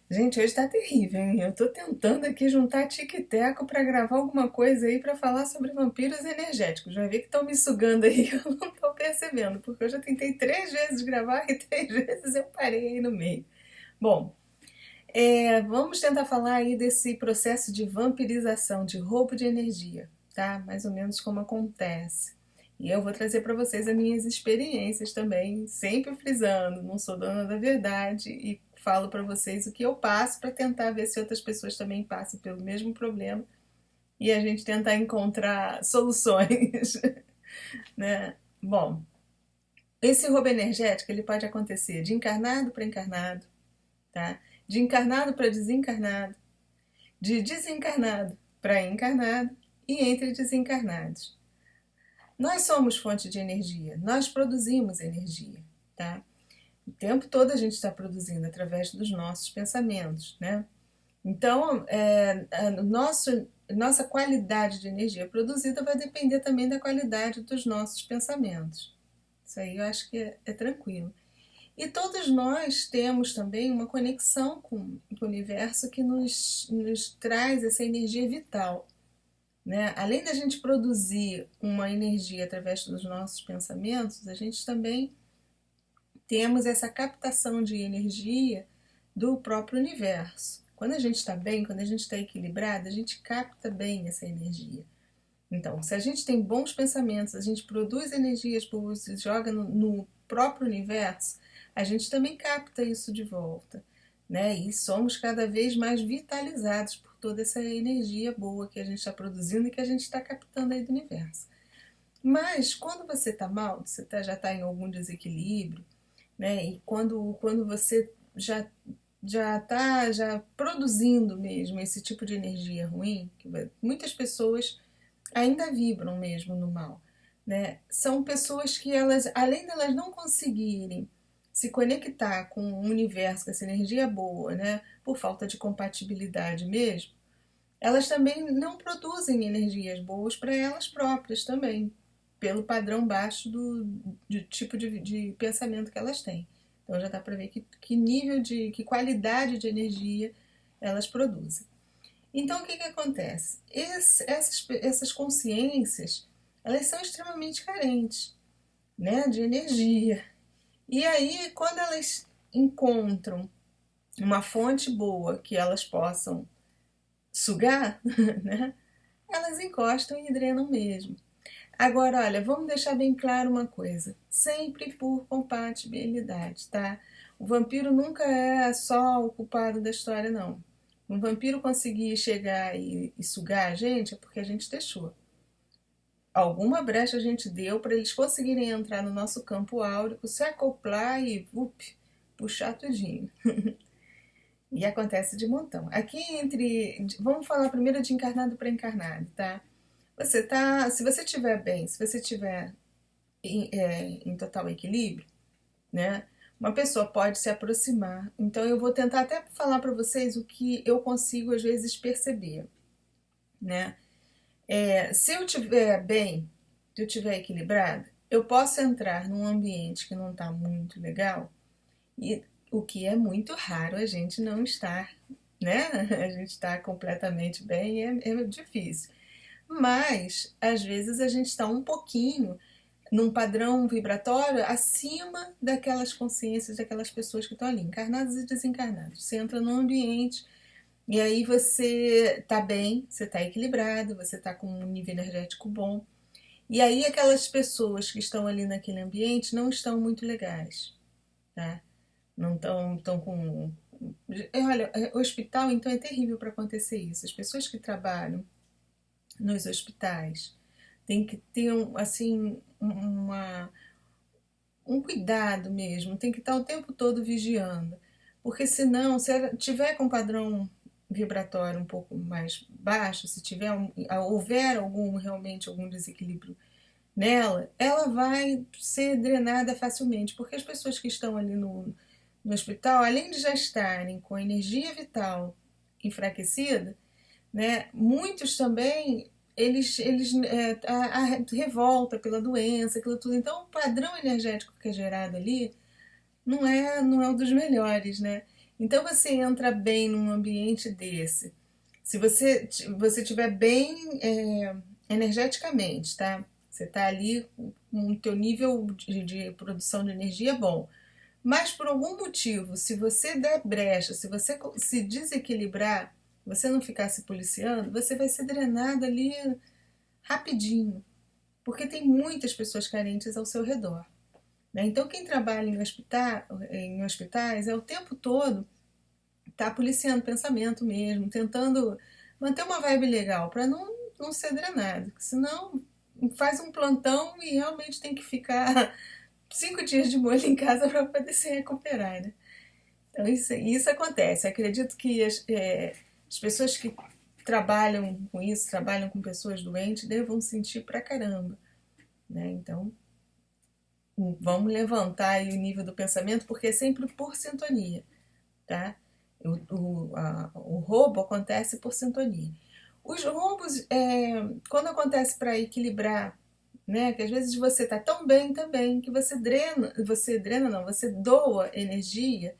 Gente, hoje tá terrível, hein? Eu tô tentando aqui juntar tic-teco pra gravar alguma coisa aí pra falar sobre vampiros energéticos. Vai ver que estão me sugando aí, eu não tô percebendo, porque eu já tentei 3 vezes gravar e 3 vezes eu parei aí no meio. Bom, vamos tentar falar aí desse processo de vampirização, de roubo de energia, tá? Mais ou menos como acontece. E eu vou trazer para vocês as minhas experiências também, sempre frisando, não sou dona da verdade e falo para vocês o que eu passo para tentar ver se outras pessoas também passam pelo mesmo problema e a gente tentar encontrar soluções, né? Bom, esse roubo energético ele pode acontecer de encarnado para encarnado, tá? De encarnado para desencarnado, de desencarnado para encarnado e entre desencarnados. Nós somos fonte de energia, nós produzimos energia, tá? O tempo todo a gente está produzindo através dos nossos pensamentos, né? Então, nossa qualidade de energia produzida vai depender também da qualidade dos nossos pensamentos. Isso aí eu acho que é tranquilo. E todos nós temos também uma conexão com o universo que nos traz essa energia vital, né? Além da gente produzir uma energia através dos nossos pensamentos, a gente também temos essa captação de energia do próprio universo. Quando a gente está bem, quando a gente está equilibrado, a gente capta bem essa energia. Então, se a gente tem bons pensamentos, a gente produz energias boas e joga no próprio universo, a gente também capta isso de volta, né? E somos cada vez mais vitalizados por toda essa energia boa que a gente está produzindo e que a gente está captando aí do universo. Mas quando você está mal, já está em algum desequilíbrio, né? E quando você já está já produzindo mesmo esse tipo de energia ruim, que muitas pessoas ainda vibram mesmo no mal, né? São pessoas que elas, além delas não conseguirem se conectar com o universo, com essa energia boa, né? Por falta de compatibilidade mesmo, elas também não produzem energias boas para elas próprias também, pelo padrão baixo do tipo de pensamento que elas têm. Então já dá para ver que nível que qualidade de energia elas produzem. Então o que acontece? Essas consciências, elas são extremamente carentes, né, de energia. E aí, quando elas encontram uma fonte boa que elas possam sugar, né, elas encostam e drenam mesmo. Agora, olha, vamos deixar bem claro uma coisa: sempre por compatibilidade, tá? O vampiro nunca é só o culpado da história, não. Um vampiro conseguir chegar e sugar a gente é porque a gente deixou. Alguma brecha a gente deu para eles conseguirem entrar no nosso campo áurico, se acoplar e puxar tudinho. E acontece de montão. Aqui vamos falar primeiro de encarnado para encarnado, tá? Se você estiver bem, se você estiver em total equilíbrio, né? Uma pessoa pode se aproximar. Então eu vou tentar até falar para vocês o que eu consigo às vezes perceber, né? Se eu estiver bem, se eu estiver equilibrada, eu posso entrar num ambiente que não está muito legal, e o que é muito raro a gente não estar, né? A gente está completamente bem, é difícil. Mas às vezes a gente está um pouquinho num padrão vibratório acima daquelas consciências daquelas pessoas que estão ali, encarnadas e desencarnadas. Você entra num ambiente e aí você tá bem, você tá equilibrado, você tá com um nível energético bom. E aí aquelas pessoas que estão ali naquele ambiente não estão muito legais, tá? Não estão com... Olha, o hospital então é terrível para acontecer isso. As pessoas que trabalham nos hospitais têm que ter assim um cuidado mesmo, tem que estar o tempo todo vigiando, porque senão, se tiver com padrão vibratório um pouco mais baixo, se houver realmente algum desequilíbrio nela, ela vai ser drenada facilmente, porque as pessoas que estão ali no hospital, além de já estarem com a energia vital enfraquecida, né, muitos também a revolta pela doença, aquilo tudo. Então, o padrão energético que é gerado ali não é o dos melhores, né? Então você entra bem num ambiente desse. Se você estiver bem energeticamente, tá? Você está ali com o teu nível de produção de energia bom. Mas por algum motivo, se você der brecha, se você se desequilibrar, você não ficar se policiando, você vai ser drenado ali rapidinho. Porque tem muitas pessoas carentes ao seu redor. Né? Então quem trabalha em hospitais é o tempo todo tá policiando o pensamento mesmo, tentando manter uma vibe legal para não ser drenado. Senão faz um plantão e realmente tem que ficar 5 dias de molho em casa para poder se recuperar, né? Então isso acontece. Acredito que as pessoas que trabalham com isso, trabalham com pessoas doentes, devam sentir pra caramba, né? Então vamos levantar aí o nível do pensamento, porque é sempre por sintonia, tá? O roubo acontece por sintonia. Os roubos, quando acontece para equilibrar, né? Que às vezes você tá tão bem também que você doa energia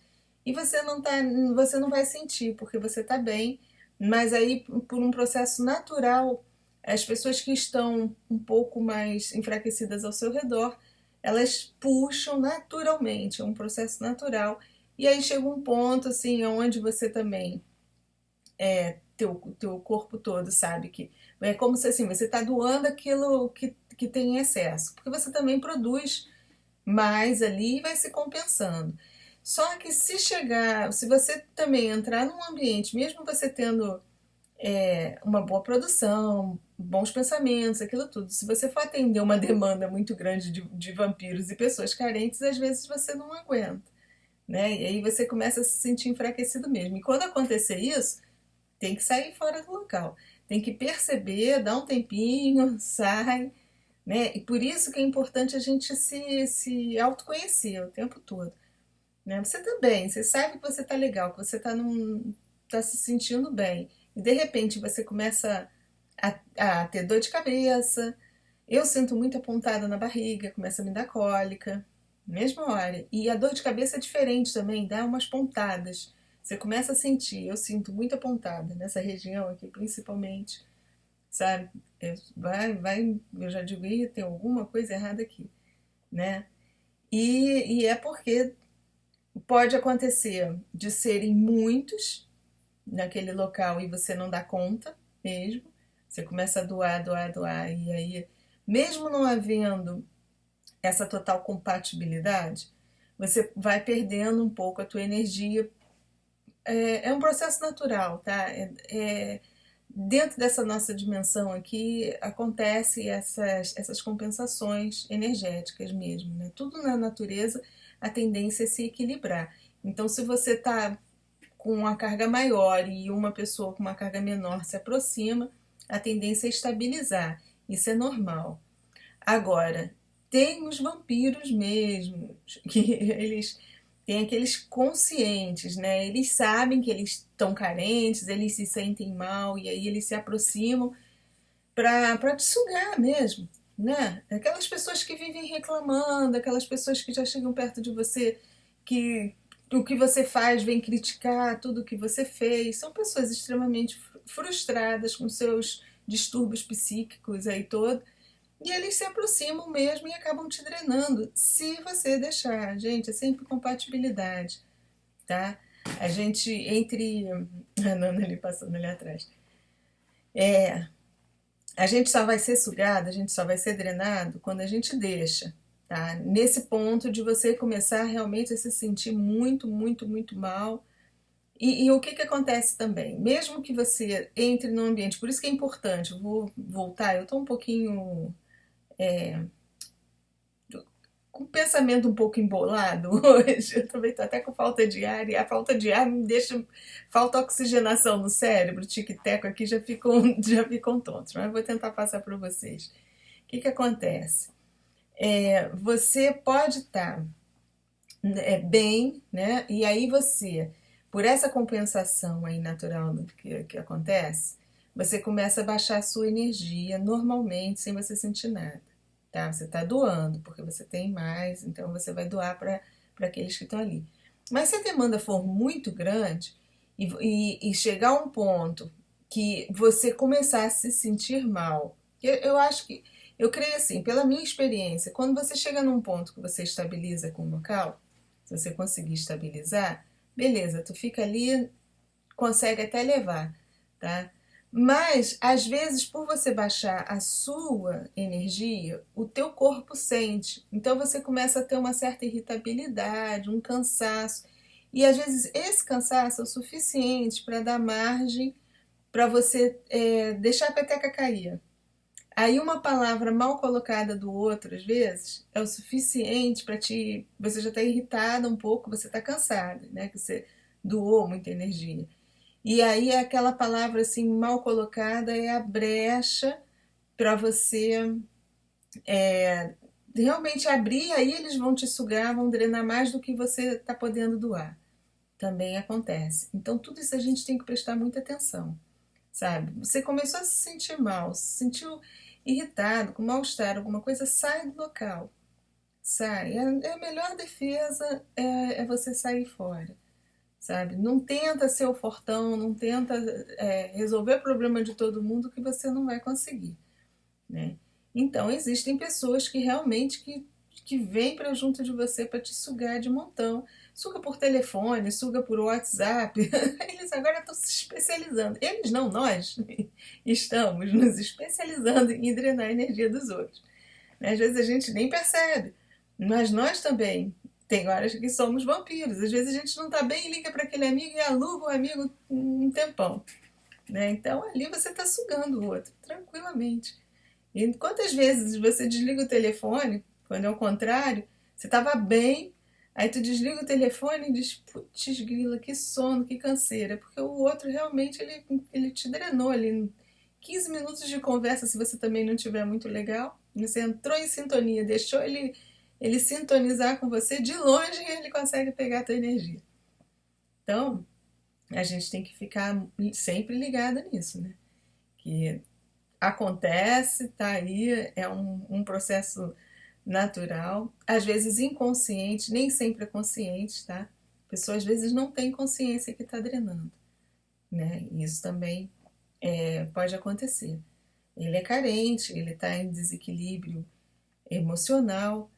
e você não vai sentir porque você tá bem, mas aí por um processo natural, as pessoas que estão um pouco mais enfraquecidas ao seu redor, elas puxam naturalmente, é um processo natural. E aí chega um ponto assim onde você também teu corpo todo sabe que é como se assim, você está doando aquilo que tem em excesso, porque você também produz mais ali e vai se compensando. Só que se você também entrar num ambiente, mesmo você tendo uma boa produção, bons pensamentos, aquilo tudo, se você for atender uma demanda muito grande de vampiros e pessoas carentes, às vezes você não aguenta, né? E aí você começa a se sentir enfraquecido mesmo. E quando acontecer isso, tem que sair fora do local. Tem que perceber, dar um tempinho, sai, né? E por isso que é importante a gente se autoconhecer o tempo todo, né? Você tá bem, você sabe que você tá legal, que você tá se sentindo bem. E de repente você começa a ter dor de cabeça. Eu sinto muita pontada na barriga, começa a me dar cólica, mesma hora. E a dor de cabeça é diferente também, dá umas pontadas. Você começa a sentir, eu sinto muita pontada nessa região aqui, principalmente, sabe? Eu já digo, tem alguma coisa errada aqui, né? E é porque pode acontecer de serem muitos naquele local e você não dá conta mesmo. Você começa a doar, doar, doar, e aí, mesmo não havendo essa total compatibilidade, você vai perdendo um pouco a tua energia. É um processo natural, tá? Dentro dessa nossa dimensão aqui acontece essas compensações energéticas mesmo, né? Tudo na natureza, a tendência é se equilibrar. Então, se você está com uma carga maior e uma pessoa com uma carga menor se aproxima, a tendência é estabilizar. Isso é normal. Agora, tem os vampiros mesmo, que eles têm aqueles conscientes, né? Eles sabem que eles estão carentes, eles se sentem mal e aí eles se aproximam para te sugar mesmo, né? Aquelas pessoas que vivem reclamando, aquelas pessoas que já chegam perto de você, que o que você faz vem criticar tudo o que você fez, são pessoas extremamente frustradas com seus distúrbios psíquicos aí todo, e eles se aproximam mesmo e acabam te drenando, se você deixar. Gente, é sempre compatibilidade, tá? A gente, entre... A Nana ali passando ali atrás. A gente só vai ser sugado, a gente só vai ser drenado quando a gente deixa, tá? Nesse ponto de você começar realmente a se sentir muito, muito, muito mal. E o que acontece também? Mesmo que você entre no ambiente, por isso que é importante, eu vou voltar, eu tô um pouquinho com o pensamento um pouco embolado hoje, eu também tô até com falta de ar, e a falta de ar me deixa, falta oxigenação no cérebro, o tique-teco aqui já ficam tontos, mas eu vou tentar passar para vocês. O que acontece? Você pode estar bem, né? E aí você, por essa compensação aí natural que acontece, você começa a baixar a sua energia normalmente, sem você sentir nada, tá? Você está doando, porque você tem mais, então você vai doar para aqueles que estão ali. Mas se a demanda for muito grande e chegar a um ponto que você começar a se sentir mal, eu acho que, eu creio assim, pela minha experiência, quando você chega num ponto que você estabiliza com o local, se você conseguir estabilizar, beleza, tu fica ali, consegue até levar, tá? Mas, às vezes, por você baixar a sua energia, o teu corpo sente. Então, você começa a ter uma certa irritabilidade, um cansaço. E, às vezes, esse cansaço é o suficiente para dar margem para você deixar a peteca cair. Aí, uma palavra mal colocada do outro, às vezes, é o suficiente para te... Você já está irritada um pouco, você está cansada, né? Que você doou muita energia. E aí aquela palavra assim mal colocada é a brecha para você realmente abrir, aí eles vão te sugar, vão drenar mais do que você está podendo doar. Também acontece. Então tudo isso a gente tem que prestar muita atenção, sabe? Você começou a se sentir mal, se sentiu irritado, com mal-estar, alguma coisa, sai do local. Sai. A melhor defesa é você sair fora, sabe? Não tenta ser o fortão, não tenta resolver o problema de todo mundo que você não vai conseguir, né? Então existem pessoas que realmente que vêm para junto de você para te sugar de montão. Suga por telefone, suga por WhatsApp. Eles agora estão se especializando. Eles não, nós estamos nos especializando em drenar a energia dos outros. Às vezes a gente nem percebe, mas nós também tem horas que somos vampiros. Às vezes a gente não tá bem e liga para aquele amigo e aluga o amigo um tempão, né? Então ali você está sugando o outro tranquilamente. E quantas vezes você desliga o telefone, quando é o contrário, você estava bem, aí tu desliga o telefone e diz, putz grila, que sono, que canseira, porque o outro realmente ele te drenou ali. 15 minutos de conversa, se você também não tiver muito legal, você entrou em sintonia, deixou ele sintonizar com você, de longe ele consegue pegar a tua energia. Então, a gente tem que ficar sempre ligado nisso, né? Que acontece, tá aí, é um processo natural, às vezes inconsciente, nem sempre é consciente, tá? A pessoa às vezes não tem consciência que está drenando, né? Isso também pode acontecer. Ele é carente, ele está em desequilíbrio emocional,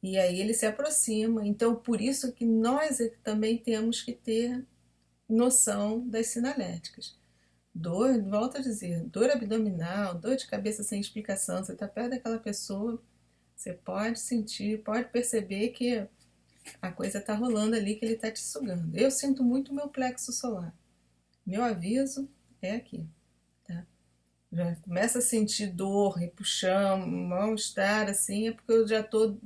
e aí ele se aproxima. Então, por isso que nós também temos que ter noção das sinaléticas. Dor, volto a dizer, dor abdominal, dor de cabeça sem explicação, você está perto daquela pessoa, você pode sentir, pode perceber que a coisa está rolando ali, que ele está te sugando. Eu sinto muito o meu plexo solar. Meu aviso é aqui, tá? Já começa a sentir dor, repuxão, mal-estar, assim, é porque eu já estou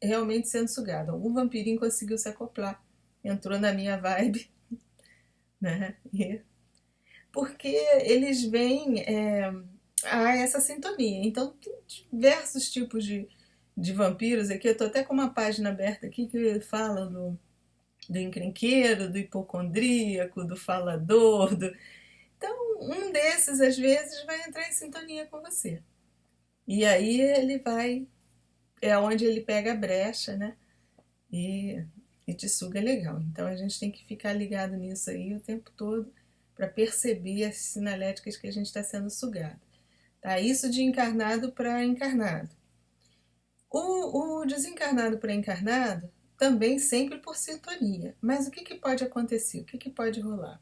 realmente sendo sugado. Algum vampirinho conseguiu se acoplar, entrou na minha vibe, né? Porque eles vêm a essa sintonia. Então, tem diversos tipos de vampiros aqui. Eu estou até com uma página aberta aqui que fala do encrenqueiro, do hipocondríaco, do falador. Então, um desses, às vezes, vai entrar em sintonia com você. E aí ele vai... É onde ele pega a brecha, né? E te suga legal. Então, a gente tem que ficar ligado nisso aí o tempo todo para perceber as sinaléticas que a gente está sendo sugado. Tá? Isso de encarnado para encarnado. O desencarnado para encarnado também sempre por sintonia. Mas o que pode acontecer? O que pode rolar?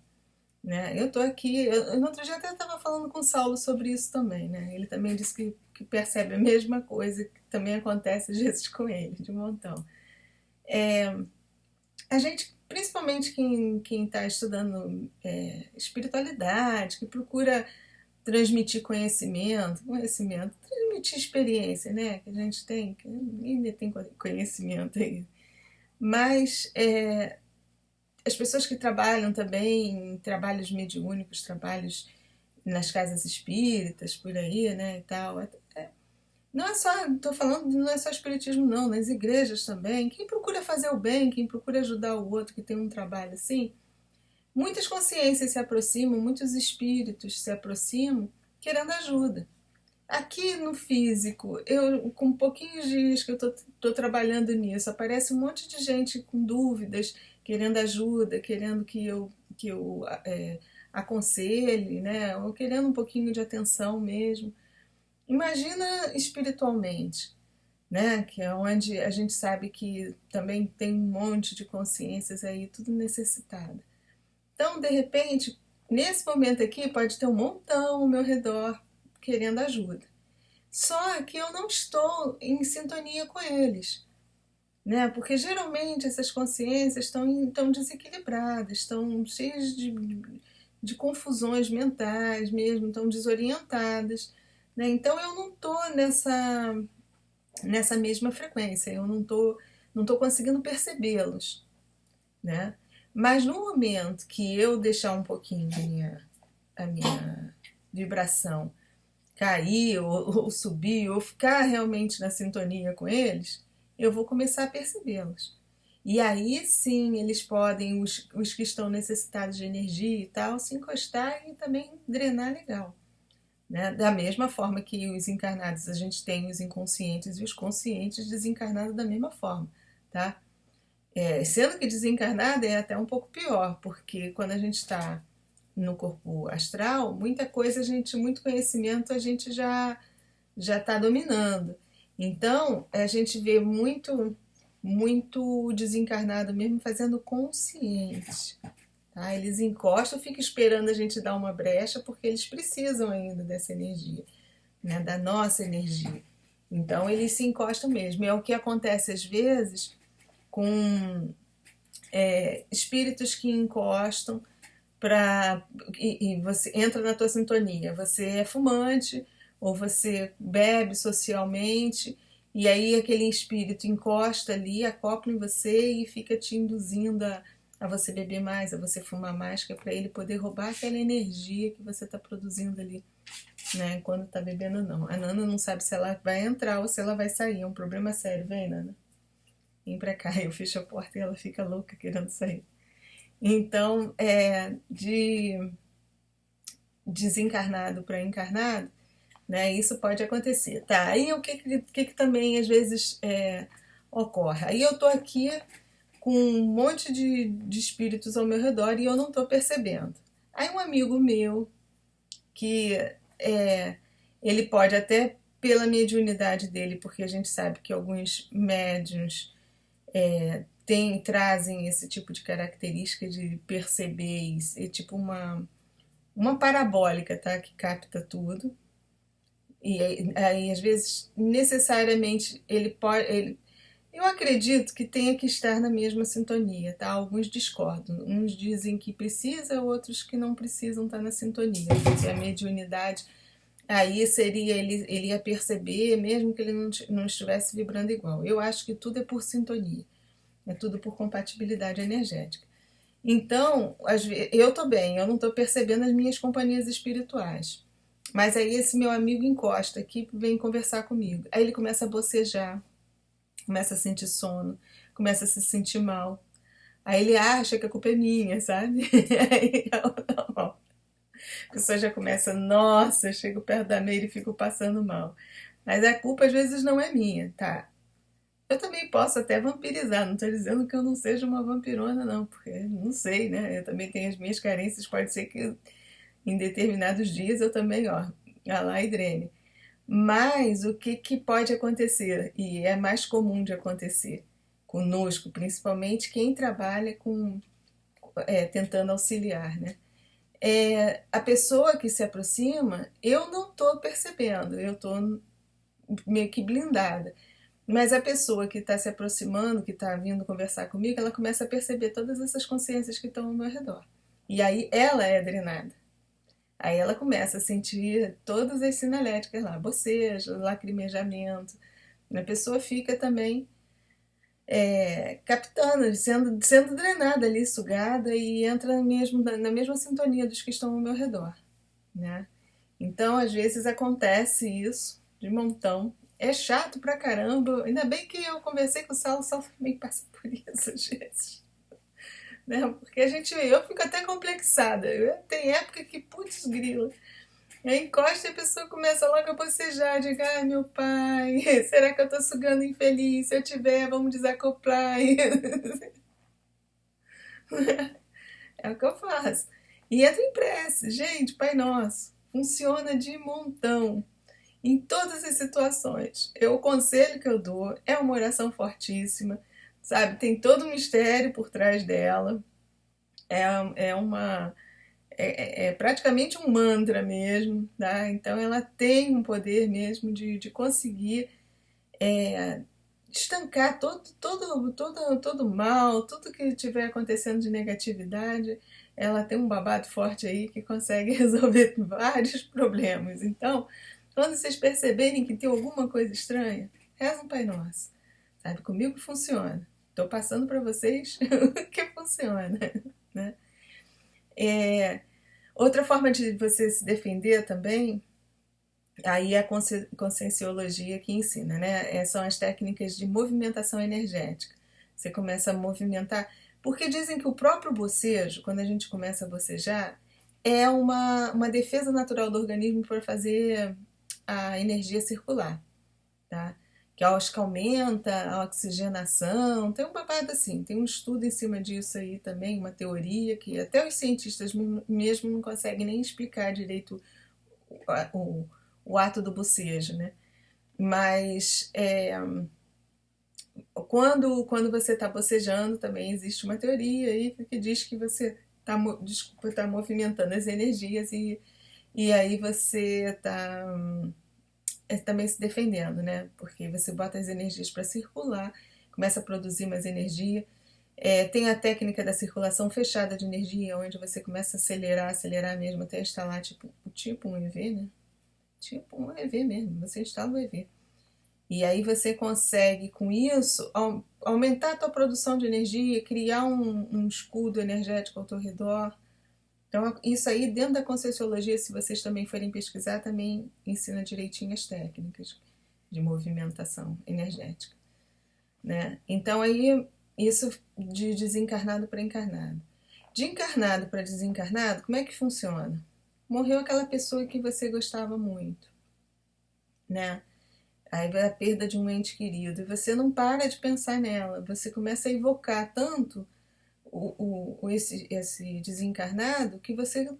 Né? Eu estou aqui... No outro dia até estava falando com o Saulo sobre isso também. Né? Ele também disse que percebe a mesma coisa, que também acontece às vezes com ele, de um montão. A gente, principalmente quem está estudando espiritualidade, que procura transmitir conhecimento, transmitir experiência, né? Que a gente tem, que ainda tem conhecimento aí. Mas as pessoas que trabalham também em trabalhos mediúnicos, trabalhos nas casas espíritas, por aí, né, e tal. Não é só, estou falando, não é só espiritismo não, nas igrejas também. Quem procura fazer o bem, quem procura ajudar o outro, que tem um trabalho assim, muitas consciências se aproximam, muitos espíritos se aproximam querendo ajuda. Aqui no físico, eu com pouquinhos dias que eu estou trabalhando nisso, aparece um monte de gente com dúvidas, querendo ajuda, querendo que eu aconselhe, né? Ou querendo um pouquinho de atenção mesmo. Imagina espiritualmente, né? Que é onde a gente sabe que também tem um monte de consciências aí, tudo necessitada. Então, de repente, nesse momento aqui, pode ter um montão ao meu redor querendo ajuda. Só que eu não estou em sintonia com eles, né? Porque geralmente essas consciências estão desequilibradas, estão cheias de confusões mentais mesmo, estão desorientadas, né? Então eu não estou nessa mesma frequência, eu não tô conseguindo percebê-los, né? Mas no momento que eu deixar um pouquinho a minha vibração cair ou subir, ou ficar realmente na sintonia com eles, eu vou começar a percebê-los. E aí sim eles podem, os que estão necessitados de energia e tal, se encostar e também drenar legal. Né? Da mesma forma que os encarnados, a gente tem os inconscientes e os conscientes desencarnados da mesma forma. Tá? Sendo que desencarnado é até um pouco pior, porque quando a gente está no corpo astral, muita coisa, muito conhecimento a gente já está dominando. Então, a gente vê muito desencarnado mesmo fazendo consciente. Tá? Eles encostam, ficam esperando a gente dar uma brecha, porque eles precisam ainda dessa energia, né? Da nossa energia. Então, eles se encostam mesmo. É o que acontece às vezes com espíritos que encostam e você entra na tua sintonia. Você é fumante ou você bebe socialmente e aí aquele espírito encosta ali, acopla em você e fica te induzindo a você beber mais, a você fumar mais, que é para ele poder roubar aquela energia que você está produzindo ali, né? Quando está bebendo, não. A Nana não sabe se ela vai entrar ou se ela vai sair. É um problema sério. Vem, Nana. Vem pra cá. Eu fecho a porta e ela fica louca querendo sair. Então, de desencarnado para encarnado, né? Isso pode acontecer. Tá, aí o que também às vezes ocorre? Aí eu tô aqui com um monte de espíritos ao meu redor e eu não tô percebendo. Aí um amigo meu, que ele pode até pela mediunidade dele, porque a gente sabe que alguns médiuns trazem esse tipo de característica de perceber isso, é tipo uma parabólica, tá? Que capta tudo. E aí, às vezes, necessariamente, eu acredito que tenha que estar na mesma sintonia, tá? Alguns discordam. Uns dizem que precisa, outros que não precisam estar na sintonia. Porque a mediunidade, aí seria, ele ia perceber, mesmo que ele não estivesse vibrando igual. Eu acho que tudo é por sintonia. É tudo por compatibilidade energética. Então, eu tô bem, eu não tô percebendo as minhas companhias espirituais. Mas aí esse meu amigo encosta aqui, vem conversar comigo. Aí ele começa a bocejar, começa a sentir sono, começa a se sentir mal. Aí ele acha que a culpa é minha, sabe? Aí a pessoa já começa, nossa, eu chego perto da Meire e fico passando mal. Mas a culpa às vezes não é minha, tá? Eu também posso até vampirizar, não estou dizendo que eu não seja uma vampirona, não, porque não sei, né? Eu também tenho as minhas carências, pode ser que em determinados dias eu também, ó lá e drene. Mas o que pode acontecer, e é mais comum de acontecer conosco, principalmente quem trabalha tentando auxiliar, né? A pessoa que se aproxima, eu não estou percebendo, eu estou meio que blindada. Mas a pessoa que está se aproximando, que está vindo conversar comigo, ela começa a perceber todas essas consciências que estão ao meu redor. E aí ela é drenada. Aí ela começa a sentir todas as sinaléticas lá, bocejo, lacrimejamento. A pessoa fica também captando, sendo drenada ali, sugada e entra mesmo na mesma sintonia dos que estão ao meu redor, né? Então, às vezes acontece isso de montão. É chato pra caramba. Ainda bem que eu conversei com o Saulo também passa por isso às vezes. Né? Porque eu fico até complexada. Tem época que, putz, grila. Aí encosta e a pessoa começa logo a bocejar. Diga, ai meu pai, será que eu tô sugando infeliz? Se eu tiver, vamos desacoplar. É o que eu faço. E entra em prece. Gente, Pai Nosso, funciona de montão em todas as situações. O conselho que eu dou é uma oração fortíssima, sabe? Tem todo um mistério por trás dela. É, é uma é praticamente um mantra mesmo, tá? Então ela tem um poder mesmo de conseguir estancar todo mal, tudo que estiver acontecendo de negatividade. Ela tem um babado forte aí que consegue resolver vários problemas. Então, quando vocês perceberem que tem alguma coisa estranha, reza um Pai Nosso. Sabe, comigo funciona. Estou passando para vocês o que funciona, né? É, outra forma de você se defender também, aí é a conscienciologia que ensina, né? São as técnicas de movimentação energética. Você começa a movimentar, porque dizem que o próprio bocejo, quando a gente começa a bocejar, é uma defesa natural do organismo para fazer a energia circular, tá? Que acho que aumenta a oxigenação, tem um babado assim, tem um estudo em cima disso aí também, uma teoria que até os cientistas mesmo não conseguem nem explicar direito o, o ato do bocejo, né? Mas quando você está bocejando também existe uma teoria aí que diz que você tá movimentando as energias e aí você está também se defendendo, né? Porque você bota as energias para circular, começa a produzir mais energia. Tem a técnica da circulação fechada de energia, onde você começa a acelerar mesmo, até instalar tipo um EV, né? Tipo um EV mesmo, você instala o EV. E aí você consegue, com isso, aumentar a tua produção de energia, criar um escudo energético ao teu redor. Então, isso aí, dentro da Conscienciologia, se vocês também forem pesquisar, também ensina direitinho as técnicas de movimentação energética, né? Então, aí, isso de desencarnado para encarnado. De encarnado para desencarnado, como é que funciona? Morreu aquela pessoa que você gostava muito, né? Aí vai a perda de um ente querido e você não para de pensar nela, você começa a evocar tanto esse desencarnado que você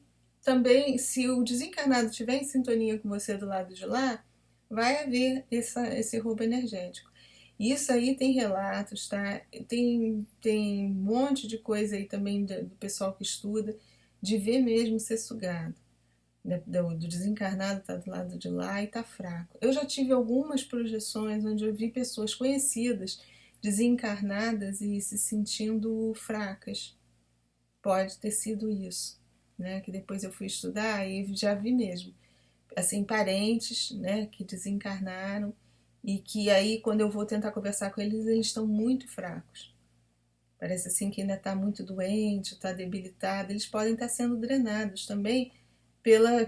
também, se o desencarnado estiver em sintonia com você do lado de lá, vai haver esse roubo energético. Isso aí tem relatos, tá? Tem um monte de coisa aí também do pessoal que estuda, de ver mesmo ser sugado. Do desencarnado tá do lado de lá e tá fraco. Eu já tive algumas projeções onde eu vi pessoas conhecidas desencarnadas e se sentindo fracas. Pode ter sido isso, né? Que depois eu fui estudar e já vi mesmo, assim, parentes, né, que desencarnaram e que aí quando eu vou tentar conversar com eles, eles estão muito fracos. Parece assim que ainda está muito doente, está debilitado. Eles podem estar sendo drenados também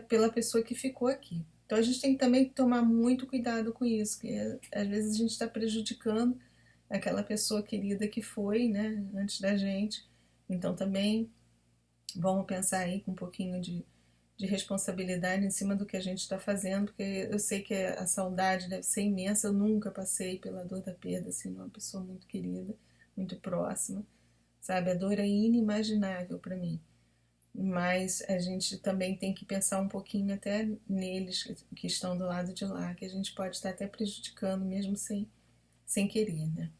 pela pessoa que ficou aqui. Então a gente tem que também tomar muito cuidado com isso, porque às vezes a gente está prejudicando aquela pessoa querida que foi, né, antes da gente. Então também vamos pensar aí com um pouquinho de responsabilidade em cima do que a gente está fazendo, porque eu sei que a saudade deve ser imensa. Eu nunca passei pela dor da perda assim, de uma pessoa muito querida, muito próxima, sabe? A dor é inimaginável para mim. Mas a gente também tem que pensar um pouquinho até neles que estão do lado de lá, que a gente pode estar até prejudicando mesmo sem querer, né?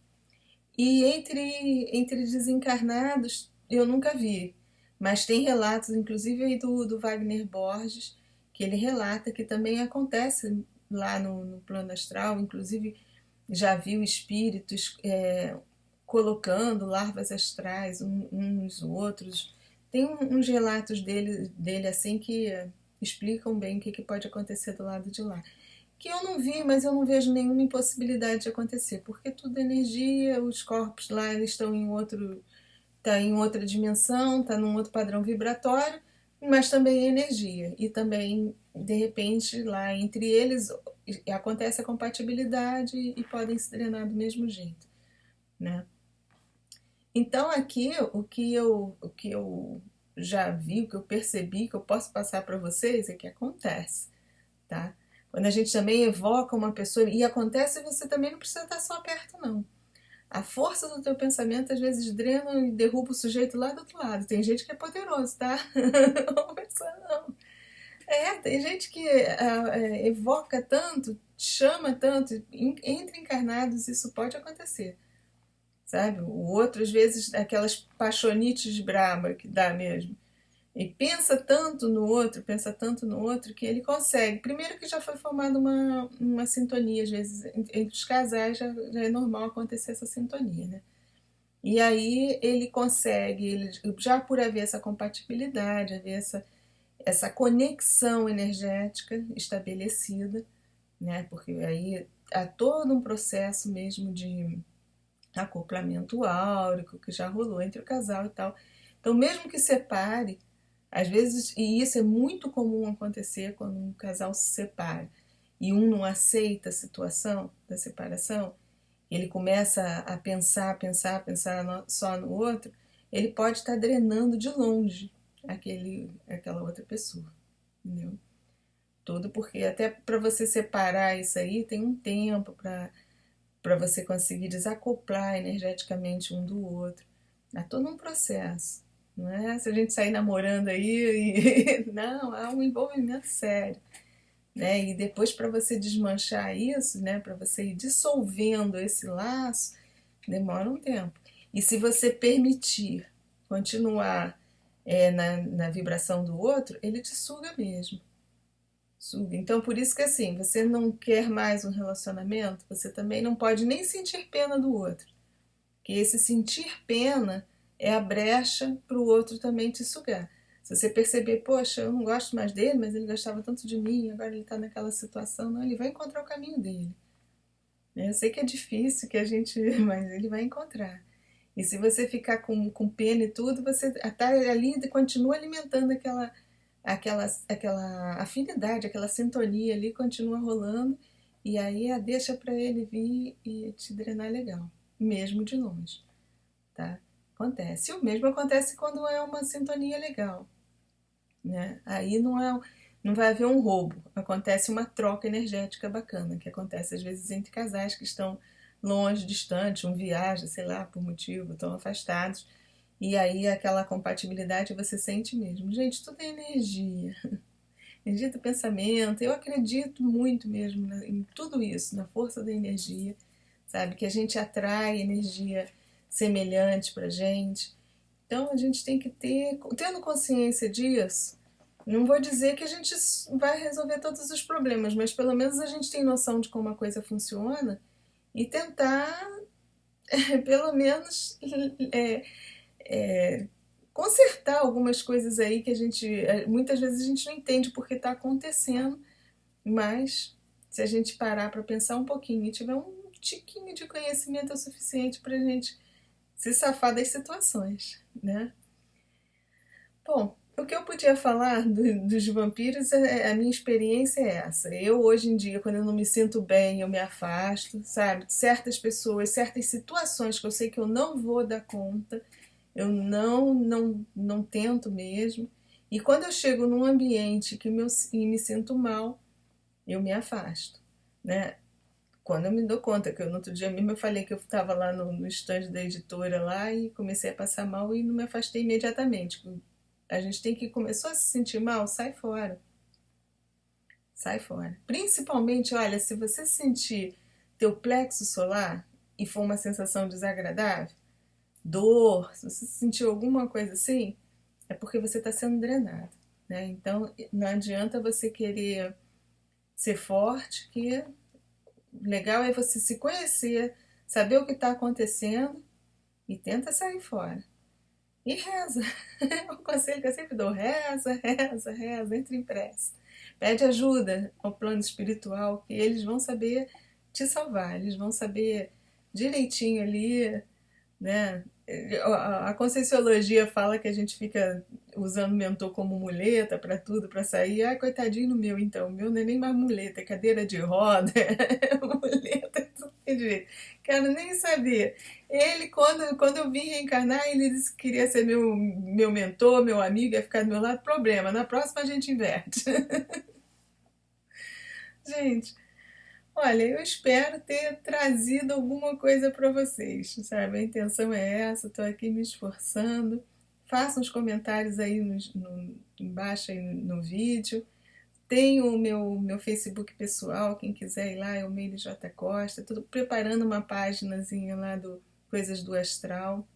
E entre desencarnados eu nunca vi, mas tem relatos, inclusive aí do Wagner Borges, que ele relata que também acontece lá no plano astral, inclusive já viu espíritos colocando larvas astrais uns outros. Tem uns relatos dele assim que explicam bem o que pode acontecer do lado de lá. Que eu não vi, mas eu não vejo nenhuma impossibilidade de acontecer, porque tudo é energia, os corpos lá eles estão tá em outra dimensão, tá num outro padrão vibratório, mas também é energia. E também, de repente, lá entre eles acontece a compatibilidade e podem se drenar do mesmo jeito, né? Então aqui o que eu já vi, o que eu percebi, que eu posso passar para vocês é que acontece, tá? Quando a gente também evoca uma pessoa e acontece, você também não precisa estar só perto não. A força do teu pensamento às vezes drena e derruba o sujeito lá do outro lado. Tem gente que é poderoso, tá? Não pensa não. Tem gente que evoca tanto, chama tanto, entre encarnados isso pode acontecer, sabe? O outro, às vezes, aquelas paixonites braba que dá mesmo. E pensa tanto no outro, que ele consegue. Primeiro que já foi formada uma sintonia, às vezes, entre os casais já é normal acontecer essa sintonia, né? E aí ele consegue, já por haver essa compatibilidade, haver essa conexão energética estabelecida, né? Porque aí há todo um processo mesmo de acoplamento áurico que já rolou entre o casal e tal. Então, mesmo que separe, às vezes, e isso é muito comum acontecer quando um casal se separa e um não aceita a situação da separação, ele começa a pensar só no outro, ele pode estar drenando de longe aquela outra pessoa, entendeu? Tudo porque até para você separar isso aí tem um tempo para você conseguir desacoplar energeticamente um do outro. É todo um processo. Não é se a gente sair namorando aí e... Não, há um envolvimento sério. Né? E depois para você desmanchar isso, né? Para você ir dissolvendo esse laço, demora um tempo. E se você permitir continuar na vibração do outro, ele te suga mesmo. Suga. Então, por isso que assim, você não quer mais um relacionamento, você também não pode nem sentir pena do outro. Que esse sentir pena é a brecha para o outro também te sugar. Se você perceber, poxa, eu não gosto mais dele, mas ele gostava tanto de mim, agora ele está naquela situação, não, ele vai encontrar o caminho dele. Eu sei que é difícil, que a gente, mas ele vai encontrar. E se você ficar com pena e tudo, você está ali e continua alimentando aquela afinidade, aquela sintonia ali, continua rolando, e aí deixa para ele vir e te drenar legal, mesmo de longe, tá? Acontece. O mesmo acontece quando é uma sintonia legal, né? Aí não vai haver um roubo, acontece uma troca energética bacana, que acontece às vezes entre casais que estão longe, distantes, um viaja, sei lá, por motivo, estão afastados, e aí aquela compatibilidade você sente mesmo. Gente, tudo é energia. Energia do pensamento. Eu acredito muito mesmo em tudo isso, na força da energia, sabe? Que a gente atrai energia semelhante pra gente. Então a gente tem que tendo consciência disso, não vou dizer que a gente vai resolver todos os problemas, mas pelo menos a gente tem noção de como a coisa funciona e tentar, pelo menos, consertar algumas coisas aí que a gente, muitas vezes a gente não entende porque está acontecendo, mas se a gente parar para pensar um pouquinho e tiver um tiquinho de conhecimento é o suficiente para a gente se safar das situações, né? Bom, o que eu podia falar dos vampiros, a minha experiência é essa. Eu, hoje em dia, quando eu não me sinto bem, eu me afasto, sabe? De certas pessoas, certas situações que eu sei que eu não vou dar conta, eu não tento mesmo. E quando eu chego num ambiente e me sinto mal, eu me afasto, né? Quando eu me dou conta, que no outro dia mesmo eu falei que eu estava lá no stand da editora lá e comecei a passar mal e não me afastei imediatamente. A gente tem que começou a se sentir mal, sai fora. Sai fora. Principalmente, olha, se você sentir teu plexo solar e for uma sensação desagradável, dor, se você sentir alguma coisa assim, é porque você está sendo drenado, né? Então, não adianta você querer ser forte, que legal é você se conhecer, saber o que está acontecendo e tenta sair fora. E reza. É um conselho que eu sempre dou. Reza, reza, reza, entra em prece. Pede ajuda ao plano espiritual, que eles vão saber te salvar, eles vão saber direitinho ali, né? A Conscienciologia fala que a gente fica usando o mentor como muleta para tudo, para sair. Ai, coitadinho no meu, então. O meu não é nem mais muleta, é cadeira de roda, é muleta, tudo que jeito. Quero nem saber. Ele, quando eu vim reencarnar, ele disse que queria ser meu mentor, meu amigo, ia ficar do meu lado. Problema, na próxima a gente inverte. Gente, Olha, eu espero ter trazido alguma coisa para vocês, sabe? A intenção é essa, estou aqui me esforçando. Façam os comentários aí embaixo aí no vídeo. Tem o meu Facebook pessoal, quem quiser ir lá, é o Meire J. Costa. Estou preparando uma páginazinha lá do Coisas do Astral,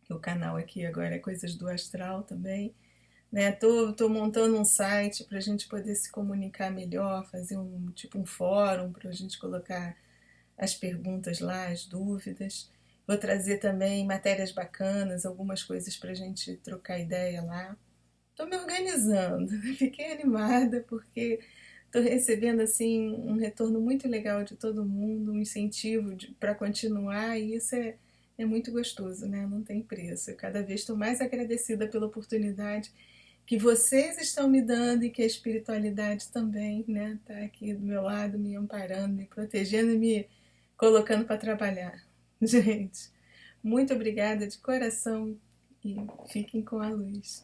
que o canal aqui agora é Coisas do Astral também. Né? Tô montando um site para a gente poder se comunicar melhor, fazer um fórum para a gente colocar as perguntas lá, as dúvidas. Vou trazer também matérias bacanas, algumas coisas para a gente trocar ideia lá. Estou me organizando, fiquei animada porque estou recebendo assim um retorno muito legal de todo mundo, um incentivo para continuar e isso é muito gostoso, né? Não tem preço. Eu cada vez estou mais agradecida pela oportunidade que vocês estão me dando e que a espiritualidade também, né, tá aqui do meu lado, me amparando, me protegendo e me colocando para trabalhar. Gente, muito obrigada de coração e fiquem com a luz.